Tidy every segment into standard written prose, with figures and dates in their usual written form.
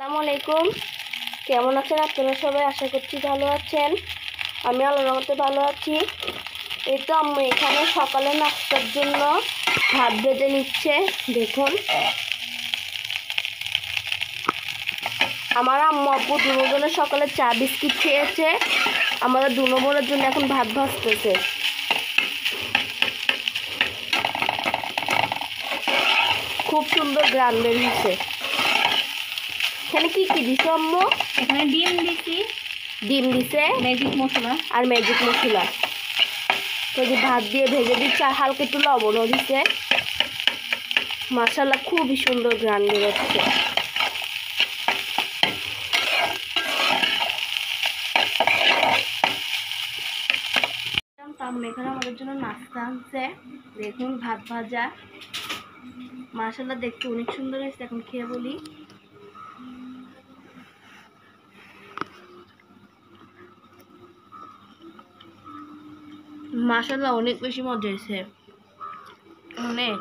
আসসালামু আলাইকুম। কেমন আছেন আপনারা সবাই? আশা করছি ভালো আছেন। আমি আল্লাহর রহমতে ভালো আছি। এই তো আম্মু এখানে সকালে নাস্তার জন্য ভাত ভেজে নিচ্ছে। দেখুন, আমার আম্মু আব্বু দুজনের সকালে চা বিস্কিট খেয়েছে, আমাদের দুজনের জন্য এখন ভাত ভাজতেছে। খুব সুন্দর গ্রান বের হচ্ছে। এখানে কি কি দিছো আম্মু? এখানে ডিম দিছে, ম্যাজিক মশলা আর ম্যাজিক মশলা। তো যে ভাত দিয়ে ভেজে দিচ্ছে, আর হালকা একটু লবণও দিচ্ছে। মাশাআল্লাহ, খুবই সুন্দর গ্রান বেরোচ্ছে। এখানে আমাদের জন্য নাস্তা আনছে। দেখুন, ভাত ভাজা। মাশাআল্লাহ, দেখতে অনেক সুন্দর হয়েছে। এখন খেয়ে বলি। মাশাআল্লাহ, অনেক বেশি মজা হয়েছে, অনেক।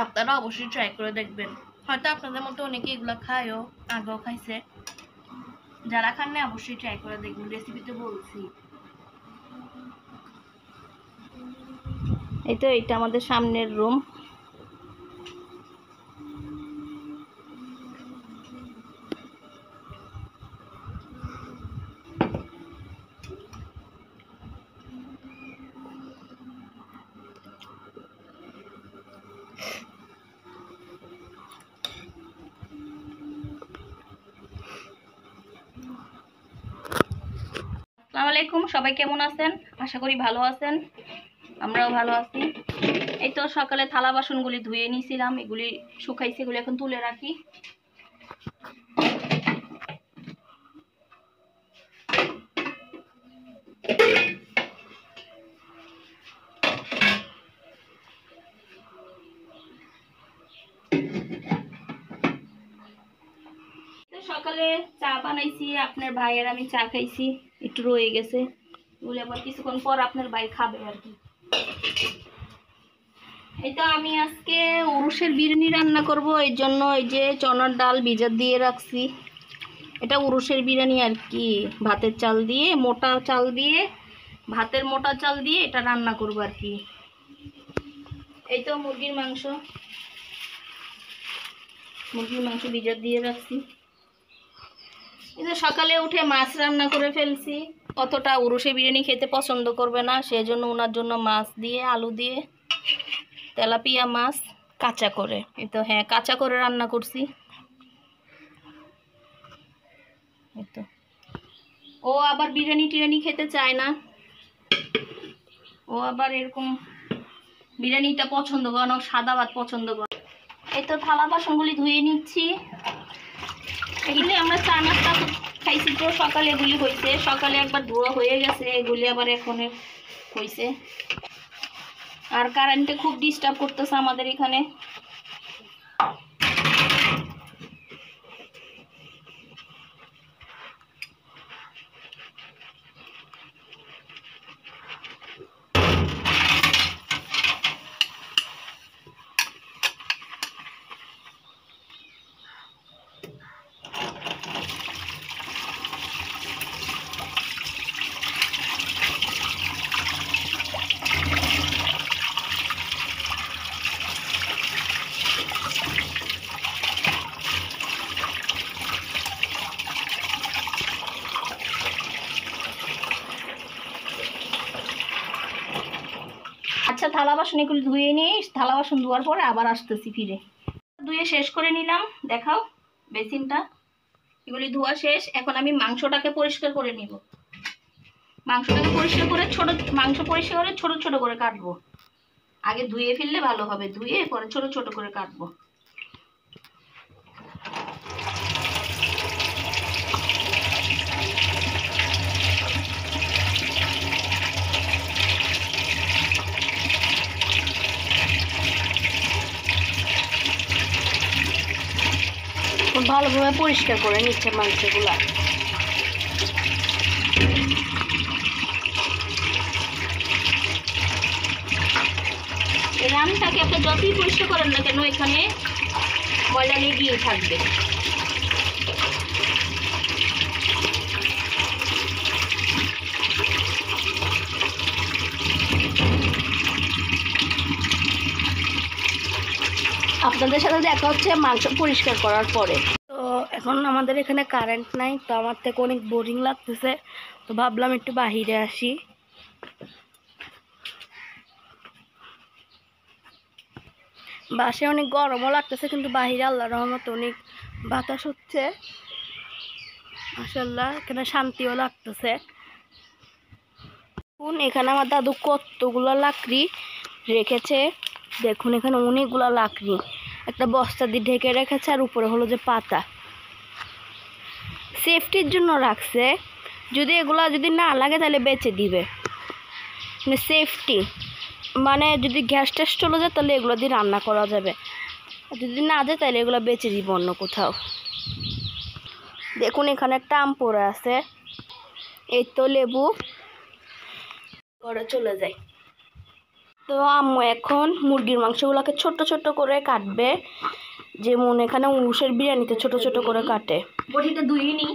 আপনারা অবশ্যই ট্রাই করে দেখবেন। হয়তো আপনাদের মতো অনেকে এগুলো খায়ও, আগেও খাইছে। যারা খান না অবশ্যই ট্রাই করে দেখবেন, রেসিপিতে বলছি। এই তো এটা আমাদের সামনের রুম। আসসালামু আলাইকুম, সবাই কেমন আছেন? আশা করি ভালো আছেন, আমরাও ভালো আছি। এই তো সকালে থালা বাসনগুলি ধুয়ে নিয়েছিলাম, এগুলি শুকাইছে, এগুলি এখন তুলে রাখি। সকালে চা বানাইছি, আপনার ভাই আর আমি চা খাইছি, একটু রয়ে গেছে, এগুলি আবার কিছুক্ষণ পর আপনার ভাই খাবে আর কি। এই তো আমি আজকে উরুষের বিরিয়ানি রান্না করব, এই জন্য এই যে চনার ডাল ভিজা দিয়ে রাখছি। এটা উরুষের বিরিয়ানি আর কি, ভাতের চাল দিয়ে, মোটা চাল দিয়ে, ভাতের মোটা চাল দিয়ে এটা রান্না করব আর কি। এই তো মুরগির মাংস ভিজা দিয়ে রাখছি। এই যে সকালে উঠে মাছ রান্না করে ফেলছি। অতটা উরুষে বিরিয়ানি খেতে পছন্দ করবে না, সেজন্য ওনার জন্য মাছ দিয়ে, আলু দিয়ে, তেলাপিয়া মাছ কাঁচা করে, এই তো হ্যাঁ কাঁচা করে রান্না করছি। এই তো ও আবার বিরিয়ানি টিরিয়ানি খেতে চায় না, ও আবার এরকম বিরিয়ানিটা পছন্দ করে না, সাদা ভাত পছন্দ করে। এই তো থালা বাসনগুলি ধুয়ে নিচ্ছি। এগুলি আমরা চা নাস্তা খাইছি তো সকালে, এগুলি হয়েছে, সকালে একবার ধোয়া হয়ে গেছে, এগুলি আবার এখন হয়েছে। আর কারেন্টে খুব ডিস্টার্ব করতেছে আমাদের এখানে। আচ্ছা, থালা বাসন এগুলি ধুয়ে নিয়ে, থালা বাসন ধোয়ার পরে আবার আসতেছি ফিরে। ধুয়ে শেষ করে নিলাম, দেখাও বেসিনটা। এগুলি ধোয়া শেষ, এখন আমি মাংসটাকে পরিষ্কার করে নিব। মাংসটাকে পরিষ্কার করে মাংস পরিষ্কার করে ছোট ছোট করে কাটবো। আগে ধুয়ে ফেললে ভালো হবে, ধুয়ে পরে ছোট ছোট করে কাটবো। ভালোভাবে পরিষ্কার করে নিচ্ছে মাংসগুলা। এই রানটাকে আপনি যতই পরিষ্কার করেন না কেন এখানে ময়লা লেগেই থাকবে। আপনাদের সাথে দেখা হচ্ছে মাংস পরিষ্কার করার পরে। তো এখন আমাদের এখানে কারেন্ট নাই, তো আমার থেকে অনেক বোরিং লাগতেছে, তো ভাবলাম একটু বাহিরে আসি। বাসে অনেক গরমও লাগতেছে, কিন্তু বাহিরে আল্লাহর রহমতে অনেক বাতাস হচ্ছে, মাশাআল্লাহ এখানে শান্তিও লাগতেছে। এখানে আমার দাদু কতগুলো লাকড়ি রেখেছে, দেখুন এখানে অনেকগুলো লাকড়ি একটা বস্তা দিয়ে ঢেকে রেখেছে, আর উপরে হলো যে পাতা, সেফটির জন্য রাখছে। যদি এগুলা যদি না লাগে তাহলে বেচে দিবে, মানে সেফটি, মানে যদি গ্যাস ট্যাস চলে যায় তাহলে এগুলো দিয়ে রান্না করা যাবে, আর যদি না যায় তাহলে এগুলো বেচে দিব অন্য কোথাও। দেখুন এখানে একটা আম পড়ে আছে, এই তো লেবু ঘরে চলে যায়। তো আম্মু এখন মুরগির মাংসগুলোকে ছোট ছোট করে কাটবে, যেমন এখানে উরুষের বিরিয়ানিতে ছোট ছোট করে কাটে। বটিটা ধুয়ে নি।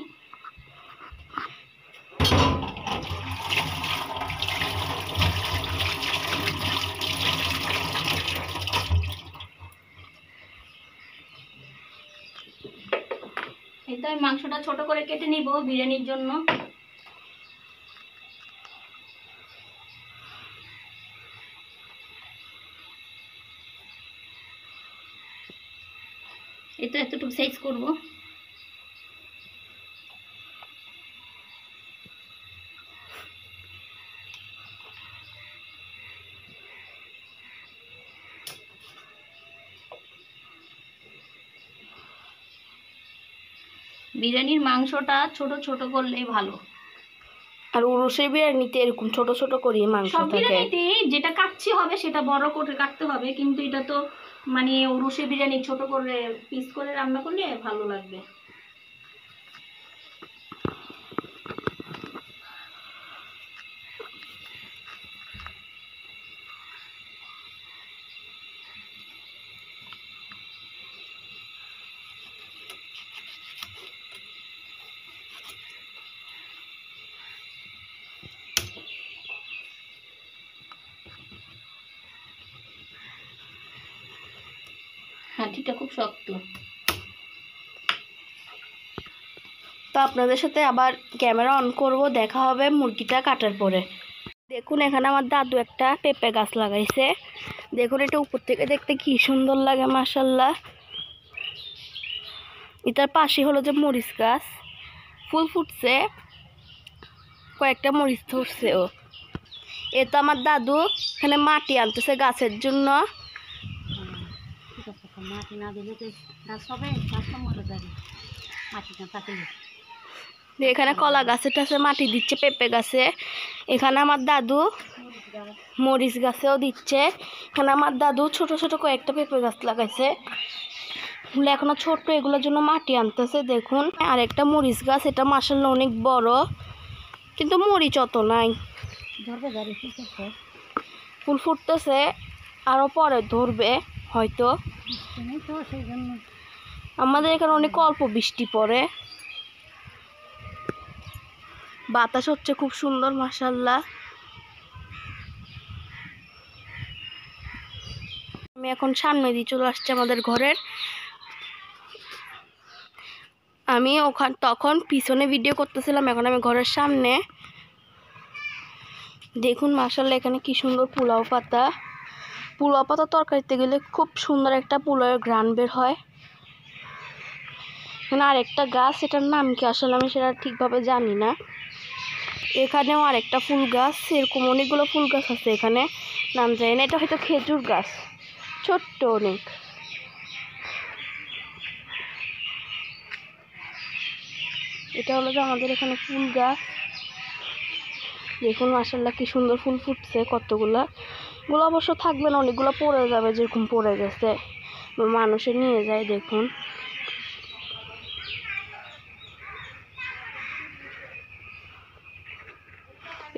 এই তো আমি মাংসটা ছোট করে কেটে নিব বিরিয়ানির জন্য। এই তো এতটুকু সাইজ করব। বিরিয়ানির মাংসটা ছোট ছোট করলেই ভালো, আর উরুষের বিরিয়ানিতে এরকম ছোট ছোট করে মাংস সব থাকে। বিরিয়ানিতে যেটা কাটছি হবে সেটা বড় করে কাটতে হবে, কিন্তু এটা তো মানে উরুষের বিরিয়ানি ছোট করে পিস করে রান্না করলে ভালো লাগবে। হাঁটিটা খুব শক্ত। তো আপনাদের সাথে আবার ক্যামেরা অন করব, দেখা হবে মুরগিটা কাটার পরে। দেখুন এখানে আমার দাদু একটা পেঁপে গাছ লাগাইছে, দেখুন এটা উপর থেকে দেখতে কি সুন্দর লাগে মাশাআল্লাহ। এটার পাশে হলো যে মরিচ গাছ, ফুল ফুটছে, কয়েকটা মরিচ ধরছে। ও এ তো আমার দাদু এখানে মাটি আনতেছে গাছের জন্য। মাটি না দিলে তো গাছ হবে, গাছটা মরে যাবে মাটি না থাকলে। এখানে কলা গাছের টাছে মাটি দিচ্ছে, পেঁপে গাছে। এখানে আমার দাদু মরিচ গাছেও দিচ্ছে। এখানে আমার দাদু ছোট ছোট কয়েকটা পেঁপে গাছ লাগাইছে, এখনো ছোট, এগুলোর জন্য মাটি আনতেছে। দেখুন আর একটা মরিচ গাছ, এটা মাশাআল্লাহ অনেক বড়, কিন্তু মরিচ অত নাই। ফুল ফুটতেছে, আরো পরে ধরবে হয়তো। আমাদের এখানে অনেক অল্প বৃষ্টি পড়ে, বাতাস হচ্ছে খুব সুন্দর মাশাআল্লাহ। আমি এখন সামনে দিয়ে চলে আসছি আমাদের ঘরের। আমি তখন পিছনে ভিডিও করতেছিলাম, এখন আমি ঘরের সামনে। দেখুন মাশাআল্লাহ এখানে কি সুন্দর পোলাও পাতা। পোলাও পাতা তরকারিতে গেলে খুব সুন্দর একটা পোলাওয়ের ঘ্রাণ বের হয়। এখানে আরেকটা গাছ, এটার নাম কি আসলে আমি সেটা ঠিকভাবে জানি না। এখানেও আরেকটা ফুল গাছ, এরকম অনেকগুলো ফুল গাছ আছে এখানে, নাম জানি না। এটা হয়তো খেজুর গাছ, ছোট্ট অনেক। এটা হলো যে আমাদের এখানে ফুল গাছ। দেখুন মাশাআল্লাহ কি সুন্দর ফুল ফুটছে কতগুলা। গুলো অবশ্য থাকবে না, অনেকগুলো পড়ে যাবে, যেরকম পড়ে গেছে মানুষে নিয়ে যায়। দেখুন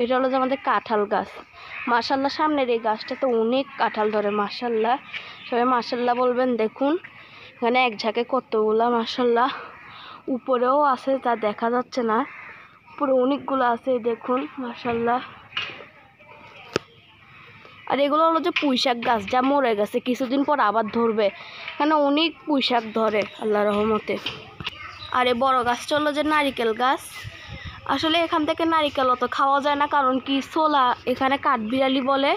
এটা হলো যে আমাদের কাঁঠাল গাছ। মাশাল্লাহ সামনের এই গাছটা তো অনেক কাঁঠাল ধরে, মাশাল্লাহ। সবাই মাশাল্লাহ বলবেন। দেখুন এখানে এক ঝাঁকে কতগুলা মাশাল্লাহ, উপরেও আছে তা দেখা যাচ্ছে না, উপরে অনেকগুলো আছে দেখুন মাশাল্লাহ। আর এগুলো হলো যে পুঁইশাক গাছ, যা মরে গেছে, কিছুদিন পর আবার ধরবে। এখানে অনেক পুঁইশাক ধরে আল্লাহ রহমতে। আর এই বড় গাছটা হলো যে নারিকেল গাছ। আসলে এখান থেকে নারিকেল অত খাওয়া যায় না, কারণ কি ছোলা, এখানে কাঠবিড়ালি বলে,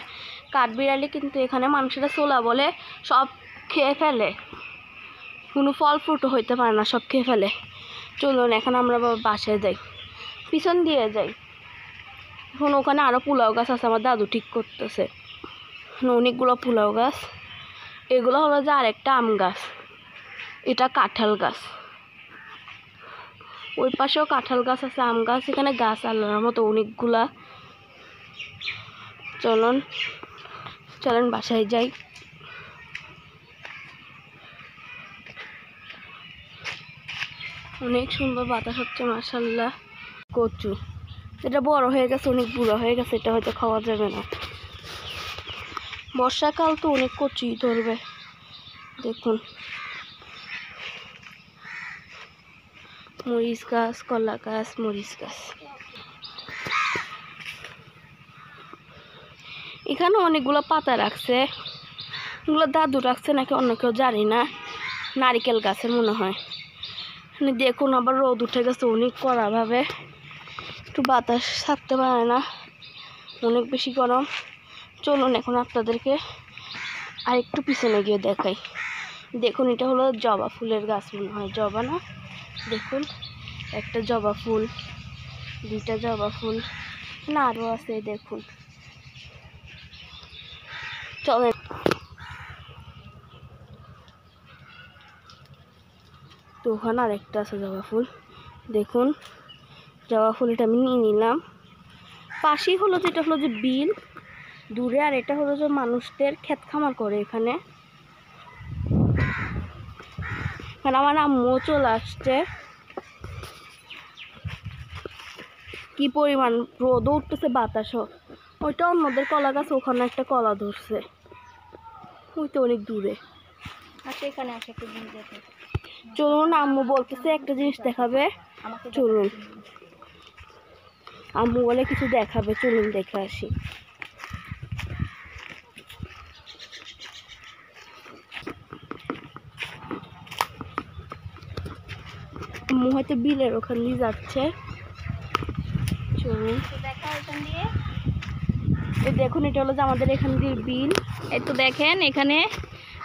কাঠবিড়ালি কিন্তু এখানে মানুষেরা ছোলা বলে, সব খেয়ে ফেলে, কোনো ফল ফ্রুটও হইতে পারে না, সব খেয়ে ফেলে। চলুন এখন আমরা বাসায় যাই, পিছন দিয়ে যাই। এখন ওখানে আরও পোলাও গাছ আছে, আমার দাদু ঠিক করতেছে, অনেকগুলো পোলাও গাছ। এগুলো হলো যে আরেকটা আম গাছ, এটা কাঁঠাল গাছ। ওই পাশেও কাঁঠাল গাছ আছে, আম গাছ, এখানে গাছ আল্লাহর মতো অনেকগুলা। চলেন বাসায় যাই। অনেক সুন্দর বাতাস হচ্ছে মাশাল্লাহ। কচু, এটা বড় হয়ে গেছে, অনেক বুড়ো হয়ে গেছে, এটা হয়তো খাওয়া যাবে না। বর্ষাকাল তো অনেক কচুই ধরবে। দেখুন মরিচ গাছ, কলা গাছ, মরিচ গাছ। এখানে অনেকগুলো পাতা রাখছে, এগুলো দাদু রাখছে নাকি অন্য কেউ জানি না, নারিকেল গাছের মনে হয়। দেখুন আবার রোদ উঠে গেছে অনেক কড়াভাবে, একটু বাতাস থাকতে পারে না, অনেক বেশি গরম। চলুন এখন আপনাদেরকে আর একটু পিছনে গিয়ে দেখাই। দেখুন এটা হলো জবা ফুলের গাছ মনে হয়, জবা না? দেখুন একটা জবা ফুল, দুইটা জবা ফুল, না আরও আছে দেখুন। চলেন তো ওখানে আরেকটা আছে জবা ফুল, দেখুন জবা ফুল, এটা আমি নিয়ে নিলাম। পাশেই হলো যে এটা হলো যে বিল দূরে, আর এটা হলো যে মানুষদের ক্ষেত খামার করে এখানে। আমার আম্মুও চলে আসছে, কি পরিমাণ রোদও উঠতেছে, বাতাসও। ওইটা অন্যদের কলা গাছ, ওখানে একটা কলা ধরছে, ওই তো অনেক দূরে। আচ্ছা এখানে আসে একটা জিনিস দেখে। চলুন, আম্মু বলতেছে একটা জিনিস দেখাবে, চলুন। আম্মু বলে কিছু দেখাবে, চলুন দেখে আসি। আম্মু হয়তো বিলের ওখান দিয়ে যাচ্ছে, চলুন দেখা ওখান দিয়ে। দেখুন এটা হলো যে আমাদের এখান দিয়ে বিল। এই তো দেখেন এখানে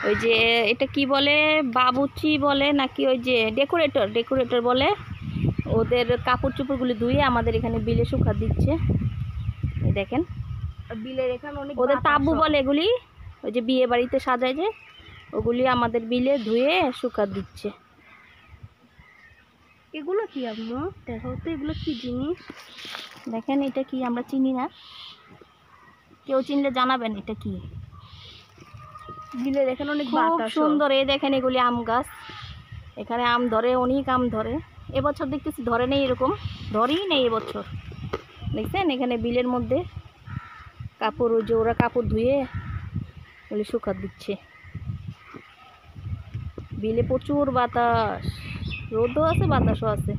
ওই যে এটা কি বলে, বাবুচি বলে নাকি, ওই যে ডেকোরেটর বলে, ওদের কাপড় চোপড়গুলি ধুয়ে আমাদের এখানে বিলে শুকা দিচ্ছে। এই দেখেন বিলের এখানে অনেক ওদের তাবু বাতাসও। বলে এগুলি, ওই যে বিয়ে বাড়িতে সাজায় যে, ওগুলি আমাদের বিলে ধুয়ে শুকা দিচ্ছে। এগুলো কি আম্মু দেখো তো, এগুলো কি জিনিস? দেখেন এটা কি, আমরা চিনি না, কেউ চিনলে জানাবেন এটা কি। বিলের এখানে অনেক খুব বাতাস সুন্দর। এই দেখেন এগুলি আম গাছ, এখানে আম ধরে, অনেক আম ধরে। এবছর দেখতেছি ধরে নেই, এরকম ধরেই নেই এবছর। দেখছেন এখানে বিলের মধ্যে কাপড়, ওই যে ওরা কাপড় ধুয়ে ওগুলি শুকা দিচ্ছে। বিলে প্রচুর বাতাস, রোদও আছে বাতাসও আছে।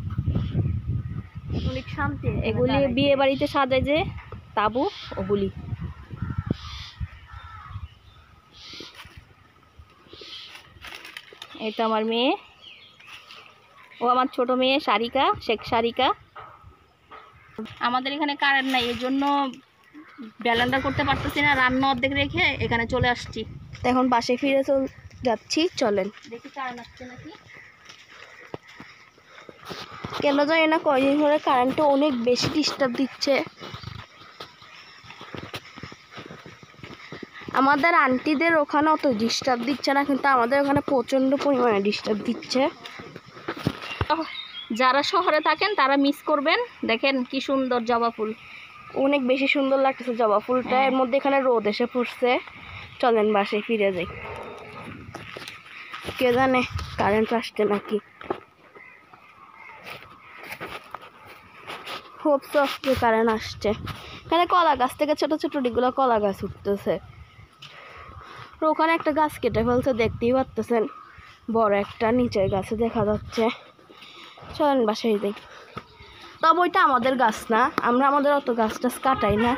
অনেক শান্তি। এগুলি বিয়ে বাড়িতে সাজায় যে তাবু, ওগুলি। এই তো আমার মেয়ে, ও আমার ছোট মেয়ে সারিকা, শেখ সারিকা। আমাদের এখানে কারেন্ট নাই, এর জন্য ব্যালেন্ডার করতে পারতেছি না, রান্না অর্ধেক রেখে এখানে চলে আসছি। এখন বাসে ফিরে যাচ্ছি, চলেন। দেখি কারেন্ট আসছে নাকি। কেন জানি না কয়দিন ধরে কারেন্টটা অনেক বেশি ডিস্টার্ব দিচ্ছে। আমাদের আন্টিদের ওখানে অত ডিস্টার্ব দিচ্ছে না, কিন্তু আমাদের ওখানে প্রচণ্ড পরিমাণে ডিস্টার্ব দিচ্ছে। যারা শহরে থাকেন তারা মিস করবেন। দেখেন কি সুন্দর জবা ফুল, অনেক বেশি সুন্দর লাগতেছে জবা ফুলটা। এর মধ্যে এখানে রোদ এসে পড়ছে। চলেন বাসায় ফিরে যাই, কে জানে কারেন্ট আসছে নাকি। হোপ যে কারেন্ট আসছে, এখানে কলা গাছ থেকে ছোট ছোট ডিগুলো কলা গাছ উঠতেছে। আর ওখানে একটা গাছ কেটে ফেলছে, দেখতেই পারতেছেন, বড় একটা নিচের গাছে দেখা যাচ্ছে। চলেন বাসায় যাই। তবে ওইটা আমাদের গাছ না, আমরা আমাদের অত গাছ টাছ কাটাই না।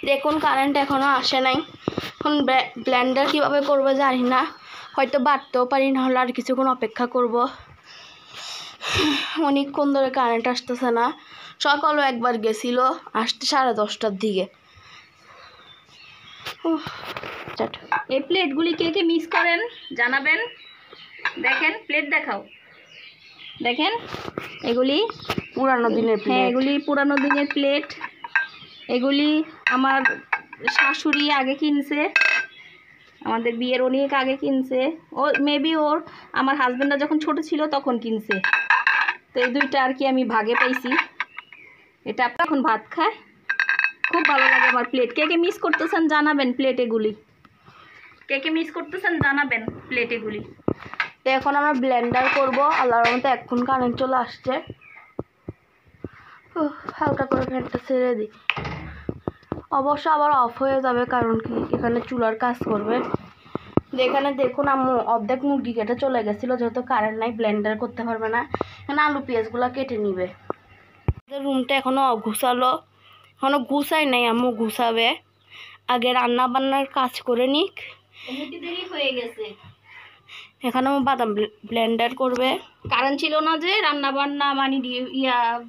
দেখুন কারেন্ট এখনও আসে নাই। এখন ব্লেন্ডার কীভাবে করবো জানি না, হয়তো বাড়তেও পারি, না হলে আর কিছুক্ষণ অপেক্ষা করব। অনেকক্ষণ ধরে কারেন্ট আসতেছে না। সকালও একবার গেছিল, আসতে 10:30টার দিকে। এই প্লেটগুলি কে কে মিস করেন জানাবেন। দেখেন প্লেট দেখাও, দেখেন এগুলি পুরানো দিনের হ্যাঁ প্লেট। এগুলি পুরানো দিনের প্লেট। এগুলি আমার শাশুড়ি আগে কিনছে, আমাদের বিয়ের অনেক আগে কিনছে। ও মেবি ওর আমার হাজব্যান্ডরা যখন ছোট ছিল তখন কিনছে। তো এই দুইটা আর কি আমি ভাগে পাইছি। এটা আপনার এখন ভাত খায়, খুব ভালো লাগে আমার প্লেট। কে কে মিস করতেছেন জানাবেন, প্লেট এগুলি কে কে মিস করতেছেন জানাবেন প্লেট এগুলি। তো এখন আমরা ব্লেন্ডার করব। আল্লাহর রহমতে এখন কারেন্ট চলে আসছে। হালকা করে ফ্যানটা ছেড়ে দিই। অবশ্য আবার অফ হয়ে যাবে, কারণ কি এখানে চুলার কাজ করবে। এখানে দেখুন আম্মু অর্ধেক মুরগি কেটে চলে গেছিলো, যেহেতু কারেন্ট নাই ব্লেন্ডার করতে পারবে না। এখানে আলু পেঁয়াজগুলো কেটে নিবে। রুমটা এখনও অগুছালো, এখনও গুছাই নাই, আম্মু গুছাবে। আগে রান্না বান্নার কাজ করে নিক। এমনিতে দেরি হয়ে গেছে, এখানে আমার বাদাম ব্লেন্ডার করবে। কারেন্ট ছিল না যে রান্না বান্না মানে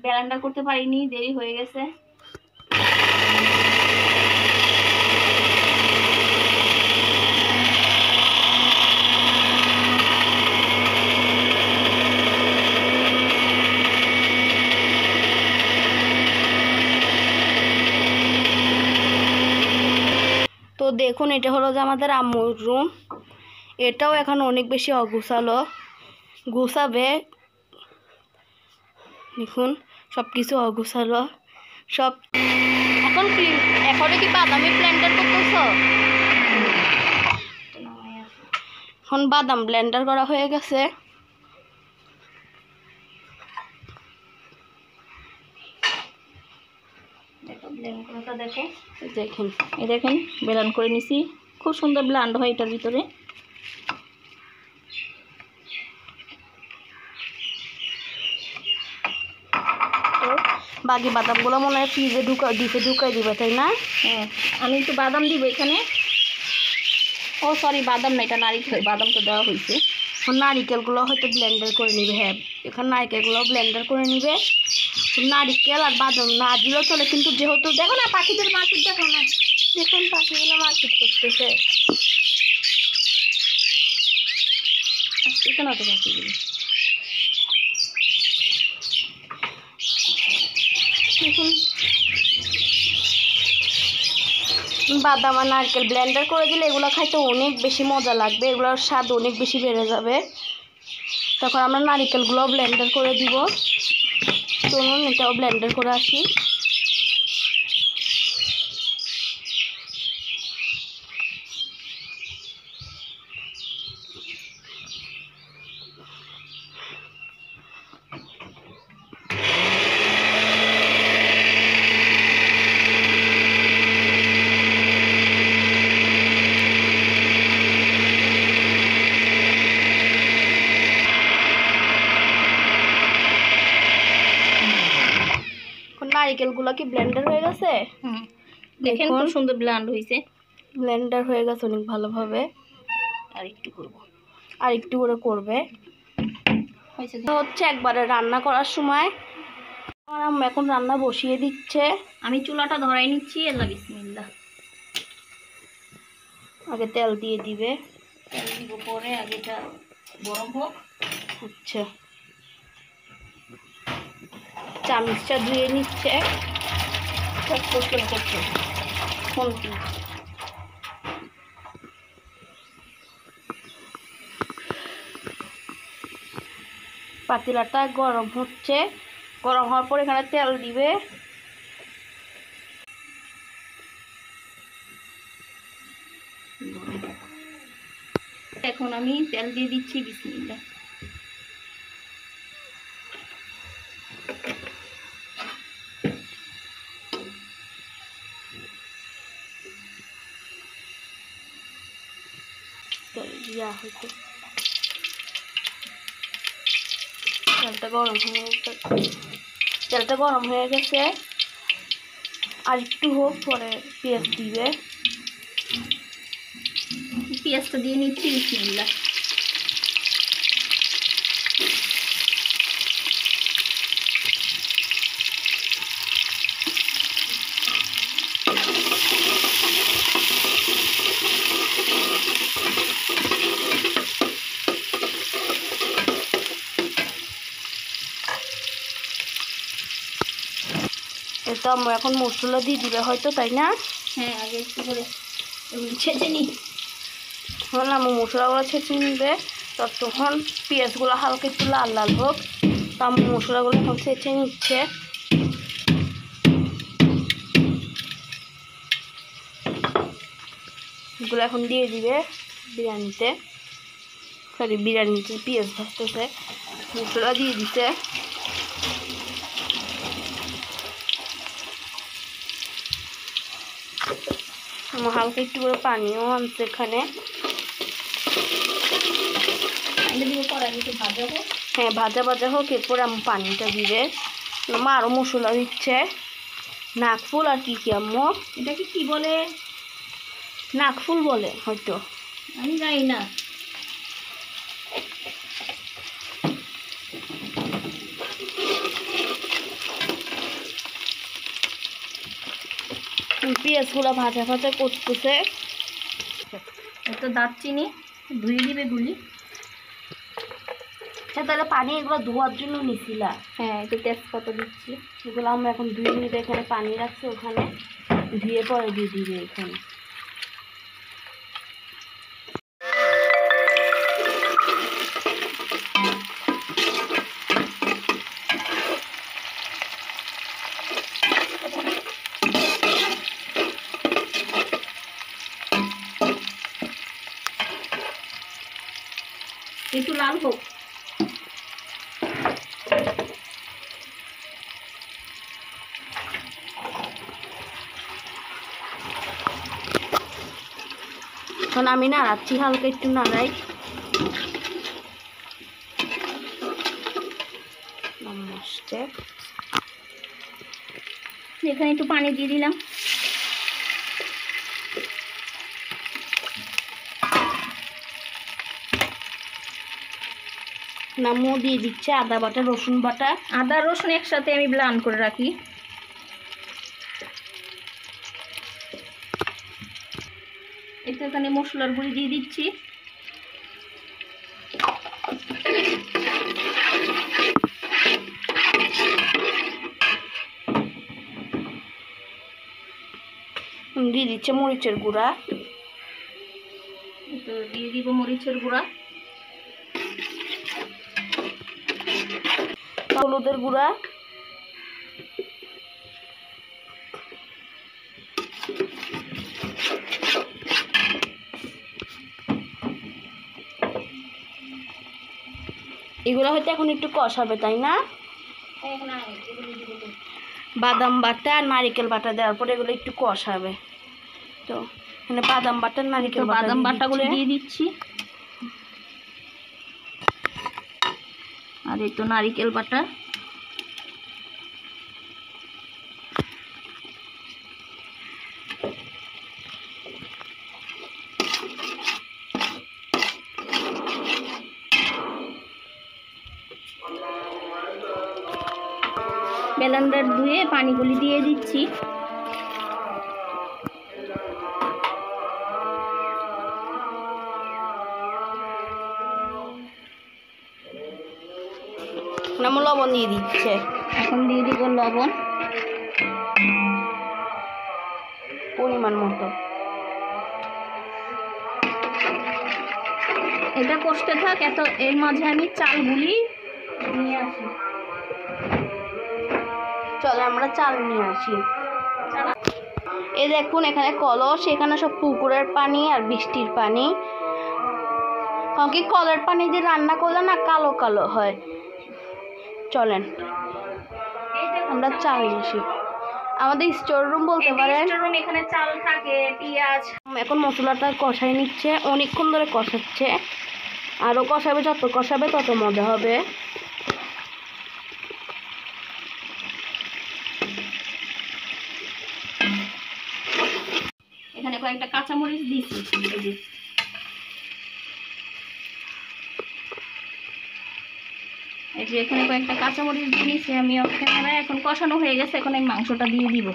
ব্লেন্ডার করতে পারিনি, দেরি হয়ে গেছে। তো দেখুন এটা হলো যে আমাদের আম্মুর রুম। এটাও এখন অনেক বেশি অগুছালো, গুছাবে। দেখুন সব কিছু অগুছালো সব। এখন কি বাদামি ব্লেন্ডার করতেছ? এখন বাদাম ব্লেন্ডার করা হয়ে গেছে। দেখেন এই দেখেন ব্লেন্ড করে নিছি, খুব সুন্দর ব্লেন্ড হয় এটার ভিতরে। বাকি বাদামগুলো মনে হয় ফ্রিজে ঢুকাই দিবে, তাই না? হ্যাঁ আমি একটু বাদাম দিব এখানে। ও সরি বাদাম না, এটা নারিকেল, বাদাম তো দেওয়া হয়েছে। নারিকেলগুলো হয়তো ব্লেন্ডার করে নিবে। হ্যাঁ এখানে নারিকেলগুলো ব্লেন্ডার করে নিবে। নারিকেল আর বাদাম না দিলেও চলে, কিন্তু যেহেতু দেখো না পাখিদের মারপিট, দেখো না, দেখুন পাখিগুলো মারপিট করতেছে। না তো পাখিগুলো দেখুন বাদাম আর নারকেল ব্লেন্ডার করে দিলে এগুলো খাইতে অনেক বেশি মজা লাগবে, এগুলোর স্বাদ অনেক বেশি বেড়ে যাবে। তখন আমরা নারকেলগুলো ব্লেন্ডার করে দিব। চলুন এটাও ব্লেন্ডার করে আসি। নারিকেলগুলো কি ব্লেন্ডার হয়ে গেছে? দেখেন খুব সুন্দর ব্লেন্ড হয়েছে। ব্লেন্ডার হয়ে গেছে অনেক ভালোভাবে। আর একটু করব, আর একটু করে করবে। হচ্ছে একবারে রান্না করার সময় আমার আম্মু এখন রান্না বসিয়ে দিচ্ছে। আমি চুলাটা ধরাই নিচ্ছি। আল্লাহ বিসমিল্লাহ। আগে তেল দিয়ে দিবে, তেল দিব পরে, আগে এটা গরম হোক। আচ্ছা চামচটা ধুয়ে নিচ্ছে। পাতিলাটা গরম হচ্ছে, গরম হওয়ার পর এখানে তেল দিবে। এখন আমি তেল দিয়ে দিচ্ছি, বিসমিল্লাহ। ইয়া হয়েছে, তেলটা গরম হয়ে গেছে। আর একটু হোক, পরে পেঁয়াজ দিবে। পেঁয়াজটা দিয়ে নিচ্ছি বিসমিল্লাহ। এটা আমরা এখন মশলা দিয়ে দিবে হয়তো, তাই না? হ্যাঁ, আগে একটু করে এগুলো ছেঁচে নিই। তখন আমার মশলাগুলো ছেঁচে নিবে, তখন পেঁয়াজগুলো হালকা একটু লাল লাল হোক। তো আমার মশলাগুলো এখন ছেঁচে নিচ্ছে। এগুলো এখন দিয়ে দিবে বিরিয়ানিতে। বিরিয়ানিতে পেঁয়াজ ভাজতেছে, মশলা দিয়ে দিছে। আমার হালকা একটু করে পানিও আনছে এখানে। হ্যাঁ, ভাজা ভাজা হোক, এরপরে আমি পানিটা দিবে। মা আরও মশলা দিচ্ছে, নাকফুল আর কি কি আম্মু, এটাকে কি বলে? নাকফুল বলে হয়তো, আমি জানি না। পেঁয়াজগুলো ভাজা ভাজা করতেছে। একটু দারচিনি ধুয়ে দিবে গুলি। তাহলে পানি এগুলো ধোয়ার জন্য নিছিলা? হ্যাঁ, একটু তেজপাতা দিচ্ছি। এগুলো আমরা এখন ধুয়ে নিবে। এখানে পানি রাখছে, ওখানে ধুয়ে পরে দিয়ে দিবে এখানে। একটু লাল হোক। এখন আমি নাড়াচ্ছি, হালকা একটু নাড়াই। এখানে একটু পানি দিয়ে দিলাম। নামও দিয়ে দিচ্ছে আদা বাটা, রসুন বাটা। আদা রসুন একসাথে আমি ব্লেন্ড করে রাখি। একটু এখানে মশলার গুঁড়ি দিয়ে দিচ্ছি। দিয়ে দিচ্ছে মরিচের গুঁড়া। তো দিয়ে দিব মরিচের গুঁড়া, হলুদের গুঁড়া, এগুলো হয়তো এখন একটু কষাবে, তাই না? বাদাম বাটা আর নারিকেল বাটা দেওয়ার পরে এগুলো একটু কষাবে। তো এখানে বাদাম বাটা, নারিকেল বাদাম বাটাগুলো দিয়ে দিচ্ছি। আর এই তো নারিকেল বাটা। ব্লেন্ডার ধুয়ে পানিগুলি দিয়ে দিচ্ছি। নামও লবণ দিয়ে দিচ্ছে। এখন দিয়ে দিব লবণ পরিমাণ মতো। এটা কষতে থাক। এর মাঝে আমি চালগুলি নিয়ে আসি। চলে আমরা চাল নিয়ে আসি। এই দেখুন এখানে কলস, এখানে সব পুকুরের পানি আর বৃষ্টির পানি। কারণ কি কলের পানি দিয়ে রান্না করলে না কালো কালো হয়। চলেন আমরা চাল নিয়ে আসি। আমাদের স্টোর রুম বলতে পারেন। রুম, এখানে চাল থাকে, পেঁয়াজ। এখন মশলাটা কষাই নিচ্ছে, অনেকক্ষণ ধরে কষাচ্ছে, আরও কষাবে, যত কষাবে তত মজা হবে। এখানে কয়েকটা কাঁচামরিচ দিয়েছি, এই যে এখানে কয়েকটা কাঁচামরিচ দিয়ে নিয়েছি আমি অফ ক্যামেরায়। এখন কষানো হয়ে গেছে, এখন আমি মাংসটা দিয়ে দিব।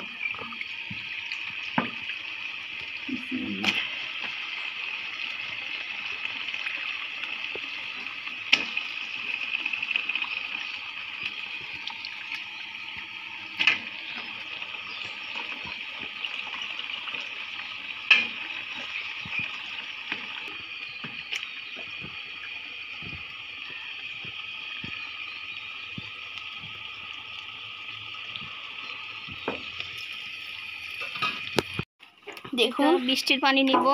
দেখুন বৃষ্টির পানি নিব।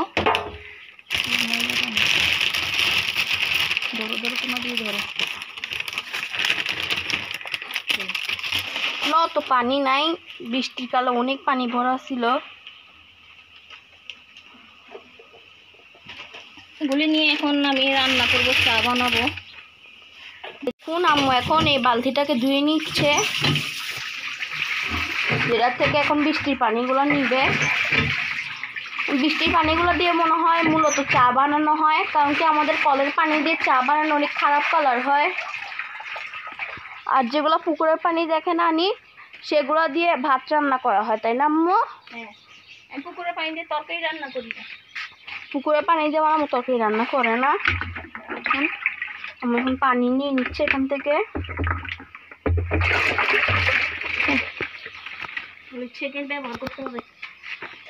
ধরো ধরো, তোমার দিয়ে ধরো। অত পানি নাই, বৃষ্টির কালে অনেক পানি ভরা ছিল। এগুলি নিয়ে এখন আমি রান্না করবো, চা বানাবো। দেখুন আম্মু এখন এই বালতিটাকে ধুয়ে নিচ্ছে, যেটার থেকে এখন বৃষ্টির পানিগুলো নিবে। বৃষ্টির পানিগুলো দিয়ে মনে হয় মূলত চা বানানো হয়, কারণ কি আমাদের কলের পানি দিয়ে চা বানানো অনেক খারাপ কালার হয়। আর যেগুলো পুকুরের পানি দেখেন আনি, সেগুলো দিয়ে ভাত রান্না করা হয়, তাই না আম্মু? হ্যাঁ, আমি পুকুরের পানি দিয়ে তরকারি রান্না করি না। পুকুরের পানি দিয়ে আমার আম্মু তরকারি রান্না করে না। আমি এখন পানি নিয়ে নিচ্ছে এখান থেকে। ছেঁকে ব্যবহার করতে হবে।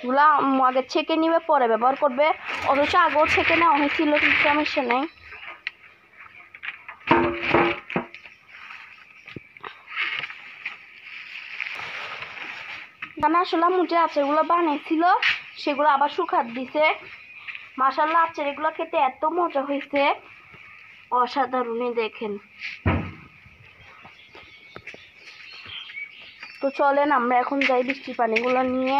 এগুলো আম্মু আগে ছেঁকে নিবে, পরে ব্যবহার করবে। অথচ আগেও ছেঁকে নেওয়া হয়েছিল, কিন্তু সমস্যা নেই। আসলে আম্মু যে আচারগুলো বানিয়েছিল সেগুলো আবার শুকাত দিছে। মাশাআল্লাহ, আচার এগুলো খেতে এত মজা হয়েছে, অসাধারণই। দেখেন, তো চলেন আমরা এখন যাই বৃষ্টির পানিগুলো নিয়ে।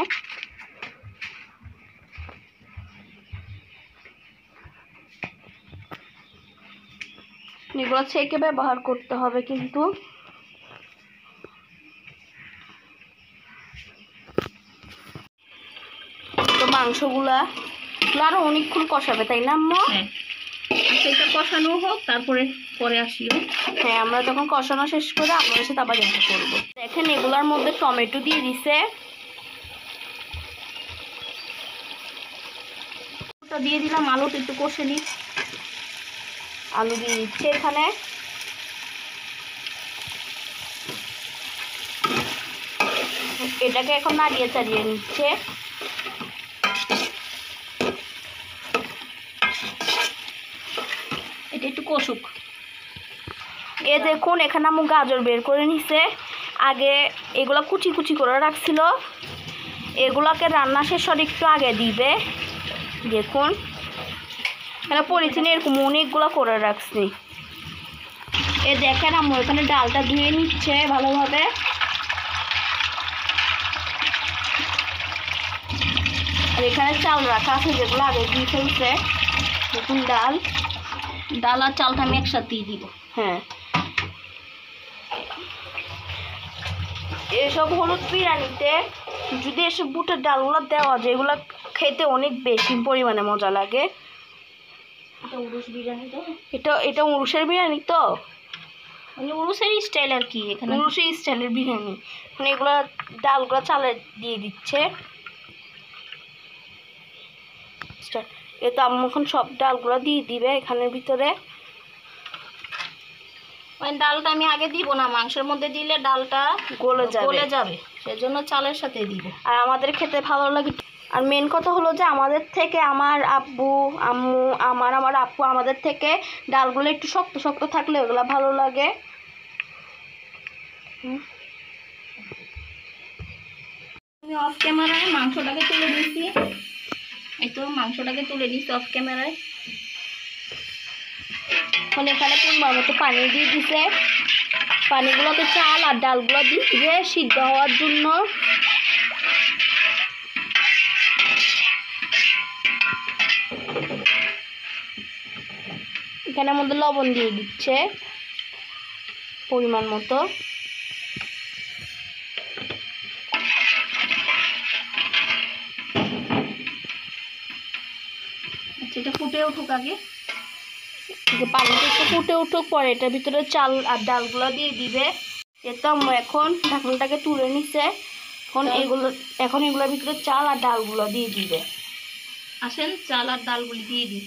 এগুলো ছেঁকে ব্যবহার করতে হবে কিন্তু। তো মাংসগুলা আরো অনেকক্ষণ কষাবে, তাই না আম্মু? হ্যাঁ, আচ্ছা, এটা কষানো হোক, তারপরে পরে আসিও। হ্যাঁ, আমরা তখন কষানো শেষ করে আপনাদের সাথে আবার দেখা করবো। দেখেন এগুলোর মধ্যে টমেটো দিয়ে দিছে, দিয়ে দিলাম। আলুটা একটু কষে নিই। আলু দিয়ে দিচ্ছে এখানে। এটাকে এখন নাড়িয়ে চাড়িয়ে নিচ্ছে। এটা একটু কষুক। এ দেখুন এখানে আমি গাজর বের করে নিছে। আগে এগুলা কুচি কুচি করে রাখছিল, এগুলাকে রান্না শেষের একটু আগে দিবে। দেখুন এখানে পলিথিনে এরকম অনেকগুলো করে রাখছি। এ দেখেন আমি এখানে ডালটা ধুয়ে নিচ্ছে ভালোভাবে। আর এখানে চাল রাখা আছে, যেগুলো আগে দিয়ে ফেলছে। দেখুন ডাল আর চালটা আমি একসাথেই দিব। হ্যাঁ, এসব হলুদ বিরিয়ানিতে যদি এসব বুটের ডালগুলো দেওয়া যায়, এগুলো খেতে অনেক বেশি পরিমাণে মজা লাগে। এটা উরুস বিরিয়ানি তো, এটা উরুষের বিরিয়ানি তো, মানে উরুসের স্টাইল আর কি। এখানে উরুষের স্টাইলের বিরিয়ানি, মানে এগুলো ডালগুলো চালে দিয়ে দিচ্ছে। এটা আম্মু এখন সব ডালগুলো দিয়ে দিবে এখানের ভিতরে। মানে ডালটা আমি আগে দিব না, মাংসের মধ্যে দিলে ডালটা গলে যাবে, সেজন্য চালের সাথে দিব। আর আমাদের খেতে ভালো লাগে। আর মেন কথা হলো যে আমাদের থেকে আমার আব্বু আম্মু আমার আপু আমাদের থেকে ডালগুলো একটু শক্ত শক্ত থাকলে ওগুলো ভালো লাগে। আমি অফ ক্যামেরায় মাংসটাকে তুলে দিয়েছি। এই তো মাংসটাকে তুলে দিচ্ছি অফ ক্যামেরায়। এখন এখানে পরিমাণ মতো পানি দিয়ে দিছে। পানিগুলোতে চাল আর ডালগুলো দিয়ে সিদ্ধ হওয়ার জন্য। এখানে মধ্যে লবণ দিয়ে দিচ্ছে পরিমাণ মতো। এটা ফুটে উঠুক আগে, পানিটা একটু ফুটে উঠুক, পরে এটার ভিতরে চাল আর ডালগুলো দিয়ে দিবে। এতো আম্মু এখন ঢাকনাটাকে তুলে নিচ্ছে, এখন এগুলোর ভিতরে চাল আর ডালগুলো দিয়ে দিবে। আসেন চাল আর ডালগুলি দিয়ে দিই।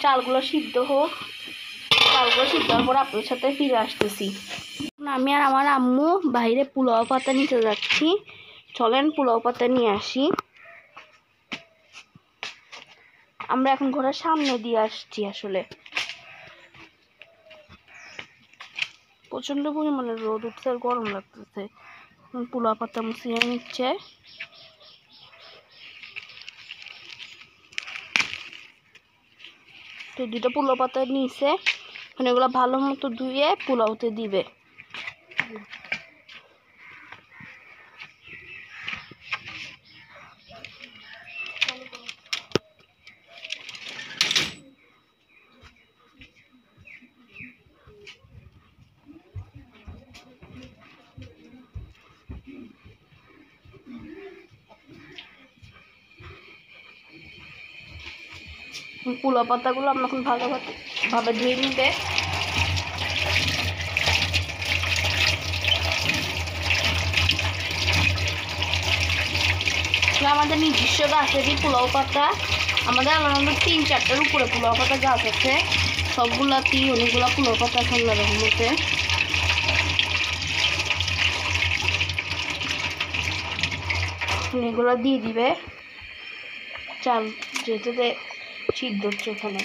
চালগুলো সিদ্ধ হোক, চালগুলো সিদ্ধ হওয়ার পর আপনার সাথে ফিরে আসতেছি। আমি আর আমার আম্মু বাইরে পোলাও পাতা নিতে যাচ্ছি, চলেন পোলাও পাতা নিয়ে আসি। আমরা এখন ঘরের সামনে দিয়ে আসছি। আসলে প্রচন্ড পরিমাণে রোদ উঠছে আর গরম লাগতেছে। পোলাও পাতা মুছিয়ে নিচ্ছে। তো দুটো পোলাও পাতা নিয়েছে, মানে এগুলো ভালো মতো ধুয়ে পোলাওতে দিবে। পোলাও পাতাগুলো আমরা এখন ভালোভাবে ধুয়ে নিবে। আমাদের নিজস্ব গাছেরই পোলাও পাতা, আমাদের আলাদা 3-4টার উপরে পোলাও পাতা গাছ আছে, সবগুলাতেই অনেকগুলো পোলাও পাতা আছে আল্লাহর রহমতে। এগুলো দিয়ে দিবে চাল যেহেতু সিদ্ধ হচ্ছে, ওখানে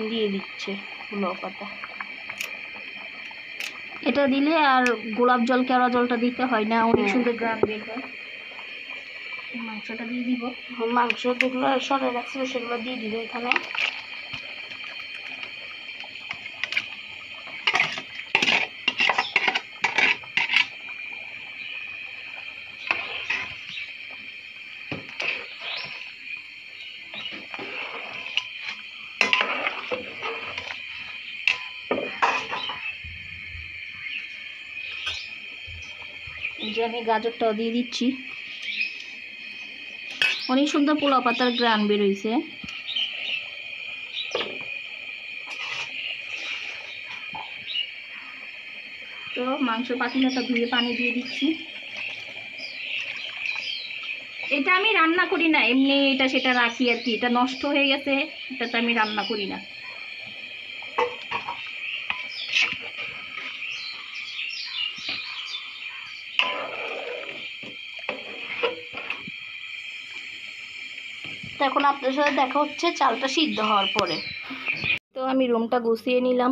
দিয়ে দিচ্ছে পোলাও পাতা। এটা দিলে আর গোলাপ জল কেওড়া জলটা দিতে হয় না, অনেক সুন্দর গ্রাম বের হয়। মাংসটা দিয়ে দিব। মাংস যেগুলো সরে রাখছিল সেগুলো দিয়ে দিবে এখানে। যে আমি গাজরটাও দিয়ে দিচ্ছি। অনেক সুন্দর পোলাও পাতার গ্রান বেরোইছে। তো মাংস পাতিলাটা ধুয়ে পানি দিয়ে দিচ্ছি। এটা আমি রান্না করি না, এমনি এটা সেটা রাখি আর কি। এটা নষ্ট হয়ে গেছে, এটাতে আমি রান্না করি না। তো এখন আপনার সাথে দেখা হচ্ছে চালটা সিদ্ধ হওয়ার পরে। তো আমি রুমটা গুছিয়ে নিলাম।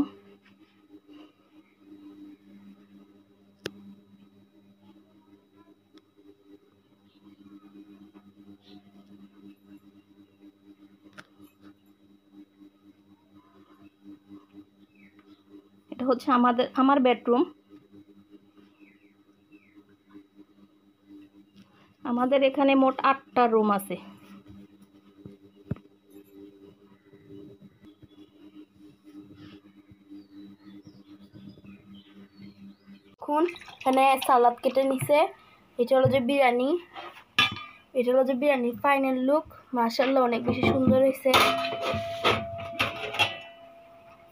এটা হচ্ছে আমার বেডরুম। আমাদের এখানে মোট 8টা রুম আছে। এখন এখানে সালাদ কেটে নিছে। এটা হলো যে বিরিয়ানি, এটা হলো যে বিরিয়ানির ফাইনাল লুক। মাশাআল্লাহ অনেক বেশি সুন্দর হয়েছে।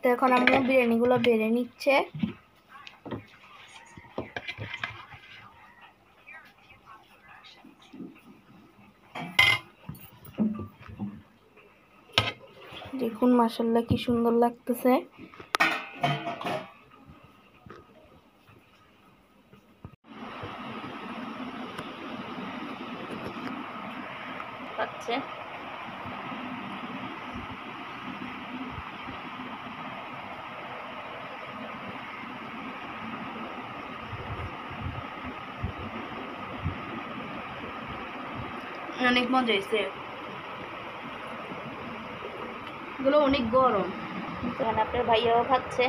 তো এখন আমরা বিরিয়ানিগুলো বেড়ে নিচ্ছে। দেখুন মাশাআল্লাহ কি সুন্দর লাগতেছে। হচ্ছে অনেক মজা হয়েছে, এগুলো অনেক গরম। এখানে আপনার ভাইয়াও খাচ্ছে।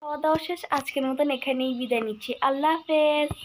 খাওয়া দাওয়া শেষ, আজকের মতন এখানেই বিদায় নিচ্ছি। আল্লাহ হাফেজ।